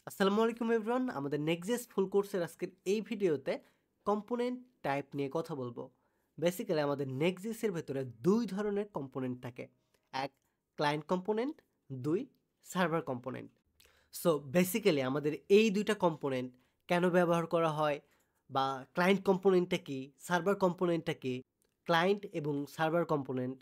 আসসালামু আলাইকুম এভরিওয়ান, আমাদের নেক্সট ফুল কোর্সের আজকের এই ভিডিওতে কম্পোনেন্ট টাইপ নিয়ে কথা বলবো। বেসিক্যালি আমাদের নেক্সটের ভেতরে দুই ধরনের কম্পোনেন্ট থাকে। এক, ক্লায়েন্ট কম্পোনেন্ট। দুই, সার্ভার কম্পোনেন্ট। সো বেসিক্যালি আমাদের এই দুইটা কম্পোনেন্ট কেন ব্যবহার করা হয়, বা ক্লায়েন্ট কম্পোনেন্টটা কি, সার্ভার কম্পোনেন্টটা কি, ক্লায়েন্ট এবং সার্ভার কম্পোনেন্ট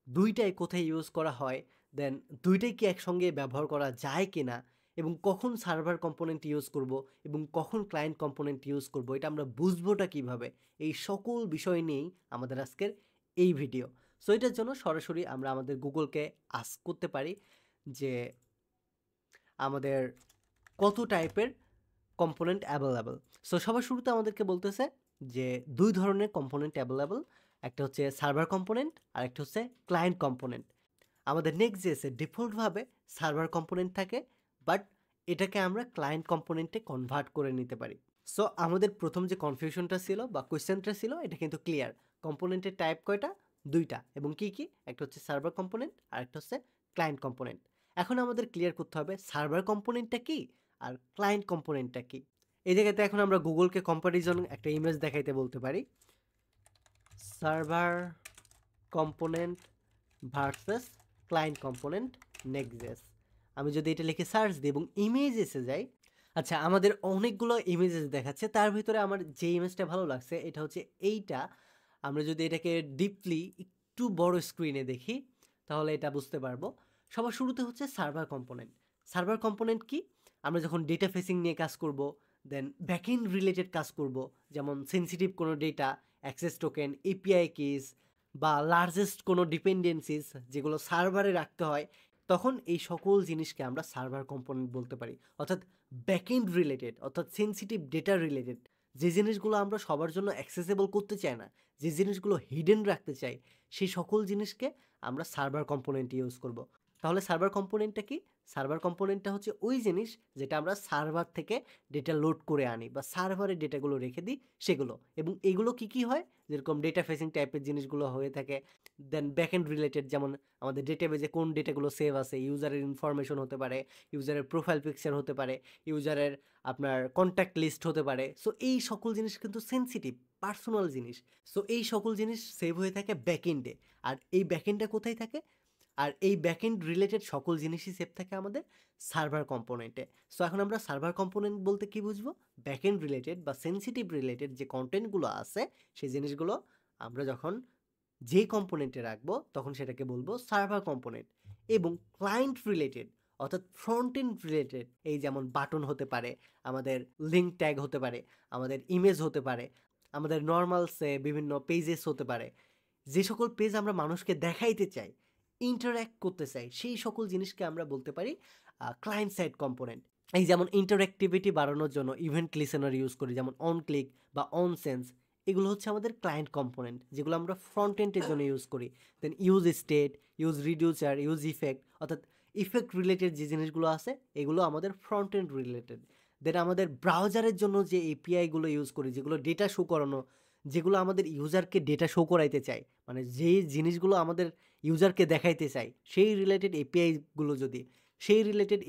দুইটাই কোথায় ইউজ করা হয়, দেন দুইটাই কি একসঙ্গে ব্যবহার করা যায় কি না, এবং কখন সার্ভার কম্পোনেন্ট ইউজ করব এবং কখন ক্লায়েন্ট কম্পোনেন্ট ইউজ করব, এটা আমরা বুঝবোটা কিভাবে, এই সকল বিষয় নিয়েই আমাদের আজকের এই ভিডিও। সো এটার জন্য সরাসরি আমরা আমাদের গুগলকে আস্ক করতে পারি যে আমাদের কত টাইপের কম্পোনেন্ট অ্যাভেলেবল। সো সবার শুরুতে আমাদেরকে বলতেছে যে দুই ধরনের কম্পোনেন্ট অ্যাভেলেবল, একটা হচ্ছে সার্ভার কম্পোনেন্ট আর একটা হচ্ছে ক্লায়েন্ট কম্পোনেন্ট। আমাদের নেক্সট জেসে ডিফল্টভাবে সার্ভার কম্পোনেন্ট থাকে, বাট এটাকে আমরা ক্লায়েন্ট কম্পোনেন্টে কনভার্ট করে নিতে পারি। সো আমাদের প্রথম যে কনফিউশনটা ছিল বা কোয়েশ্চেনটা ছিল, এটা কিন্তু ক্লিয়ার। কম্পোনেন্টের টাইপ কয়টা? দুইটা। এবং কি কি? একটা হচ্ছে সার্ভার কম্পোনেন্ট আর একটা হচ্ছে ক্লায়েন্ট কম্পোনেন্ট। এখন আমাদের ক্লিয়ার করতে হবে সার্ভার কম্পোনেন্টটা কি আর ক্লায়েন্ট কম্পোনেন্টটা কি। এই জায়গাতে এখন আমরা গুগলকে কম্পারিজন একটা ইমেজ দেখাইতে বলতে পারি, server component versus client component next. আমি যদি এটা লিখে সার্চ দিই এবং ইমেজ এসে যাই, আচ্ছা আমাদের অনেকগুলো ইমেজেস দেখাচ্ছে, তার ভিতরে আমার যে ইমেজটা ভালো লাগছে এটা হচ্ছে এইটা। আমরা যদি এটাকে ডিপলি একটু বড় স্ক্রিনে দেখি তাহলে এটা বুঝতে পারবো। সবার শুরুতে হচ্ছে সার্ভার কম্পোনেন্ট। সার্ভার কম্পোনেন্ট কি? আমরা যখন ডেটা ফেসিং নিয়ে কাজ করব, দেন ব্যাকএন্ড রিলেটেড কাজ করব, যেমন সেনসিটিভ কোনো data, access token, API kiss বা লার্জেস্ট কোনো ডিপেন্ডেন্সিস যেগুলো সার্ভারে রাখতে হয়, তখন এই সকল জিনিসকে আমরা সার্ভার কম্পোনেন্ট বলতে পারি। অর্থাৎ ব্যাকএন্ড রিলেটেড, অর্থাৎ সেনসিটিভ ডেটা রিলেটেড, যে জিনিসগুলো আমরা সবার জন্য অ্যাক্সেসেবল করতে চাই না, যে জিনিসগুলো হিডেন রাখতে চাই, সেই সকল জিনিসকে আমরা সার্ভার কম্পোনেন্ট ইউজ করব। তাহলে সার্ভার কম্পোনেন্টটা কি? সার্ভার কম্পোনেন্টটা হচ্ছে ওই জিনিস যেটা আমরা সার্ভার থেকে ডেটা লোড করে আনি বা সার্ভারে ডেটাগুলো রেখে দিই সেগুলো। এবং এগুলো কি কি হয়? যেরকম ডেটা ফেসিং টাইপের জিনিসগুলো হয়ে থাকে। দেন ব্যাকএন্ড রিলেটেড, যেমন আমাদের ডেটাবেজে কোন ডেটাগুলো সেভ আছে, ইউজারের ইনফরমেশন হতে পারে, ইউজারের প্রোফাইল পিকচার হতে পারে, ইউজারের আপনার কন্ট্যাক্ট লিস্ট হতে পারে। সো এই সকল জিনিস কিন্তু সেনসিটিভ, পার্সোনাল জিনিস। সো এই সকল জিনিস সেভ হয়ে থাকে ব্যাকএন্ডে। আর এই ব্যাকএন্ডে কোথায় থাকে? আর এই ব্যাকএন্ড রিলেটেড সকল জিনিসই সেভ থাকে আমাদের সার্ভার কম্পোনেন্টে। সো এখন আমরা সার্ভার কম্পোনেন্ট বলতে কি বুঝবো? ব্যাকএন্ড রিলেটেড বা সেনসিটিভ রিলেটেড যে কন্টেন্টগুলো আছে, সেই জিনিসগুলো আমরা যখন যে কম্পোনেন্টে রাখবো তখন সেটাকে বলবো সার্ভার কম্পোনেন্ট। এবং ক্লায়েন্ট রিলেটেড, অর্থাৎ ফ্রন্ট এন্ড রিলেটেড, এই যেমন বাটন হতে পারে, আমাদের লিঙ্ক ট্যাগ হতে পারে, আমাদের ইমেজ হতে পারে, আমাদের নর্মালসে বিভিন্ন পেজেস হতে পারে, যে সকল পেজ আমরা মানুষকে দেখাইতে চাই, ইন্টারঅ্যাক্ট করতে চাই, সেই সকল জিনিসকে আমরা বলতে পারি ক্লায়েন্ট সাইড কম্পোনেন্ট। এই যেমন ইন্টারঅ্যাক্টিভিটি বাড়ানোর জন্য ইভেন্ট লিসেনার ইউজ করি, যেমন অন ক্লিক বা অন সেন্স, এগুলো হচ্ছে আমাদের ক্লায়েন্ট কম্পোনেন্ট, যেগুলো আমরা ফ্রন্ট এন্ডের জন্য ইউজ করি। Then use state, use reducer, use effect, অর্থাৎ ইফেক্ট রিলেটেড যে জিনিসগুলো আছে এগুলো আমাদের ফ্রন্ট এন্ড রিলেটেড। দেন আমাদের ব্রাউজারের জন্য যে এপিআইগুলো ইউজ করি, যেগুলো ডেটা শো করানো, যেগুলো আমাদের ইউজারকে ডেটা শো করাইতে চাই, মানে যেই জিনিসগুলো আমাদের ইউজারকে দেখাইতে চাই, সেই রিলেটেড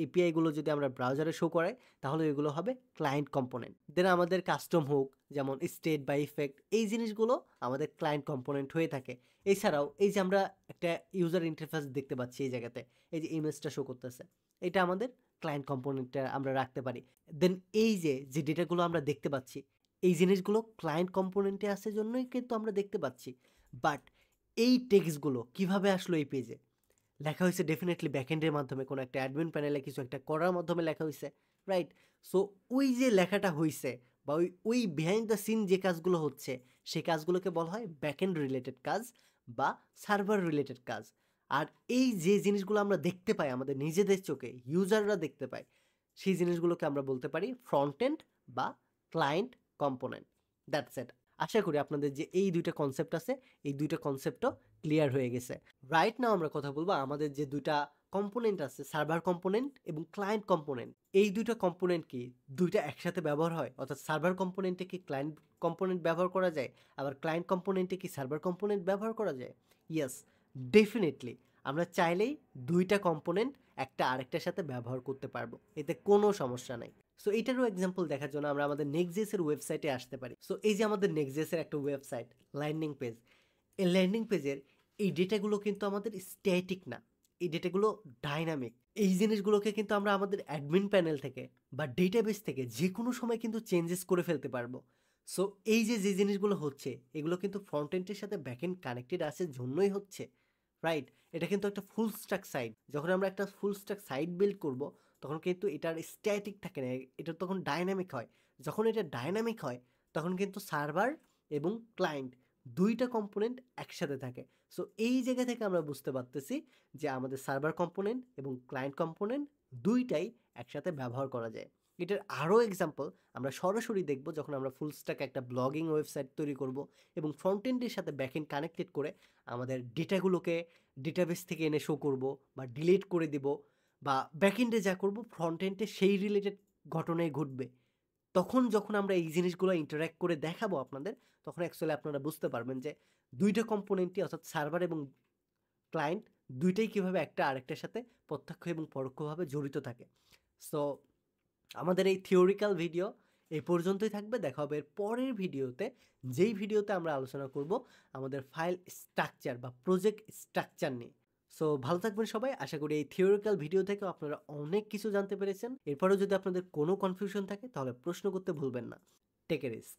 এপিআইগুলো যদি আমরা ব্রাউজারে শো করাই, তাহলে এগুলো হবে ক্লায়েন্ট কম্পোনেন্ট। দেন আমাদের কাস্টম হুক, যেমন স্টেট বা ইফেক্ট, এই জিনিসগুলো আমাদের ক্লায়েন্ট কম্পোনেন্ট হয়ে থাকে। এছাড়াও এই যে আমরা একটা ইউজার ইন্টারফেস দেখতে পাচ্ছি এই জায়গাতে, এই যে ইমেজটা শো করতেছে, এটা আমাদের ক্লায়েন্ট কম্পোনেন্টটা আমরা রাখতে পারি। দেন এই যে যে ডেটাগুলো আমরা দেখতে পাচ্ছি, এই জিনিসগুলো ক্লায়েন্ট কম্পোনেন্টে আসে জন্যই কিন্তু আমরা দেখতে পাচ্ছি। বাট এই টেক্সটগুলো কিভাবে আসলো এই পেজে? লেখা হয়েছে ডেফিনেটলি ব্যাকএন্ডের মাধ্যমে, কোনো একটা অ্যাডমিন প্যানেলে কিছু একটা করার মাধ্যমে লেখা হয়েছে, রাইট? সো ওই যে লেখাটা হয়েছে বা ওই বিহাইন্ড দ্য সিন যে কাজগুলো হচ্ছে, সেই কাজগুলোকে বলা হয় ব্যাকএন্ড রিলেটেড কাজ বা সার্ভার রিলেটেড কাজ। আর এই যে জিনিসগুলো আমরা দেখতে পাই আমাদের নিজেদের চোখে, ইউজাররা দেখতে পায়, সেই জিনিসগুলোকে আমরা বলতে পারি ফ্রন্ট এন্ড বা ক্লায়েন্ট কম্পোনেন্ট। That's it. আশা করি আপনাদের যে এই দুইটা কনসেপ্ট আছে, এই দুইটা কনসেপ্টও ক্লিয়ার হয়ে গেছে। রাইট নাও আমরা কথা বলবো আমাদের যে দুইটা কম্পোনেন্ট আছে, সার্ভার কম্পোনেন্ট এবং ক্লায়েন্ট কম্পোনেন্ট। এই দুইটা কম্পোনেন্ট কি দুইটা একসাথে ব্যবহার হয়? অর্থাৎ সার্ভার কম্পোনেন্টে কি ক্লায়েন্ট কম্পোনেন্ট ব্যবহার করা যায়, আবার ক্লায়েন্ট কম্পোনেন্টে কি সার্ভার কম্পোনেন্ট ব্যবহার করা যায়? Yes, definitely. আমরা চাইলেই দুইটা কম্পোনেন্ট একটা আরেকটার সাথে ব্যবহার করতে পারবো, এতে কোনো সমস্যা নাই। সো এটারও এক্সাম্পল দেখার জন্য আমরা আমাদের নেক্সট.js এর ওয়েবসাইটে আসতে পারি। সো এই যে আমাদের নেক্সট.js এর একটা ওয়েবসাইট, ল্যান্ডিং পেজ। এই ল্যান্ডিং পেজের এই ডেটাগুলো কিন্তু আমাদের স্ট্যাটিক না, এই ডেটাগুলো ডাইনামিক। এই জিনিসগুলোকে কিন্তু আমরা আমাদের অ্যাডমিন প্যানেল থেকে বা ডেটাবেস থেকে যে কোনো সময় কিন্তু চেঞ্জেস করে ফেলতে পারবো। সো এই যে জিনিসগুলো হচ্ছে এগুলো কিন্তু ফ্রন্ট এন্ডের সাথে ব্যাক এন্ড কানেক্টেড আছে জন্যই হচ্ছে, রাইট? এটা কিন্তু একটা ফুল স্ট্যাক সাইট। যখন আমরা একটা ফুল স্ট্যাক সাইট বিল্ড করব তখন কিন্তু এটার স্ট্যাটিক থাকে না, এটা তখন ডাইনামিক হয়। যখন এটা ডাইনামিক হয় তখন কিন্তু সার্ভার এবং ক্লায়েন্ট দুইটা কম্পোনেন্ট একসাথে থাকে। সো এই জায়গা থেকে আমরা বুঝতে পারতেছি যে আমাদের সার্ভার কম্পোনেন্ট এবং ক্লায়েন্ট কম্পোনেন্ট দুইটাই একসাথে ব্যবহার করা যায়। এটার আরও এক্সাম্পল আমরা সরাসরি দেখব যখন আমরা ফুল স্ট্যাক একটা ব্লগিং ওয়েবসাইট তৈরি করব এবং ফ্রন্ট এন্ডের সাথে ব্যাক এন্ড কানেক্টেড করে আমাদের ডেটাগুলোকে ডেটাবেস থেকে এনে শো করব বা ডিলিট করে দিব, বা ব্যাক এন্ডে যা করব ফ্রন্ট এন্ডে সেই রিলেটেড ঘটনাই ঘটবে। তখন যখন আমরা এই জিনিসগুলো ইন্টারঅ্যাক্ট করে দেখাবো আপনাদের, তখন অ্যাকচুয়ালি আপনারা বুঝতে পারবেন যে দুইটা কম্পোনেন্টই অর্থাৎ সার্ভার এবং ক্লায়েন্ট দুইটাই কীভাবে একটা আরেকটার সাথে প্রত্যক্ষ এবং পরোক্ষভাবে জড়িত থাকে। সো আমাদের এই থিওরিক্যাল ভিডিও এই পর্যন্তই থাকবে। দেখা হবে এর পরের ভিডিওতে, যেই ভিডিওতে আমরা আলোচনা করব আমাদের ফাইল স্ট্রাকচার বা প্রজেক্ট স্ট্রাকচার নিয়ে। সো ভালো থাকবেন সবাই। আশা করি এই থিওরিক্যাল ভিডিও থেকে আপনারা অনেক কিছু জানতে পেরেছেন। এরপরেও যদি আপনাদের কোনো কনফিউশন থাকে তাহলে প্রশ্ন করতে ভুলবেন না। Take a risk.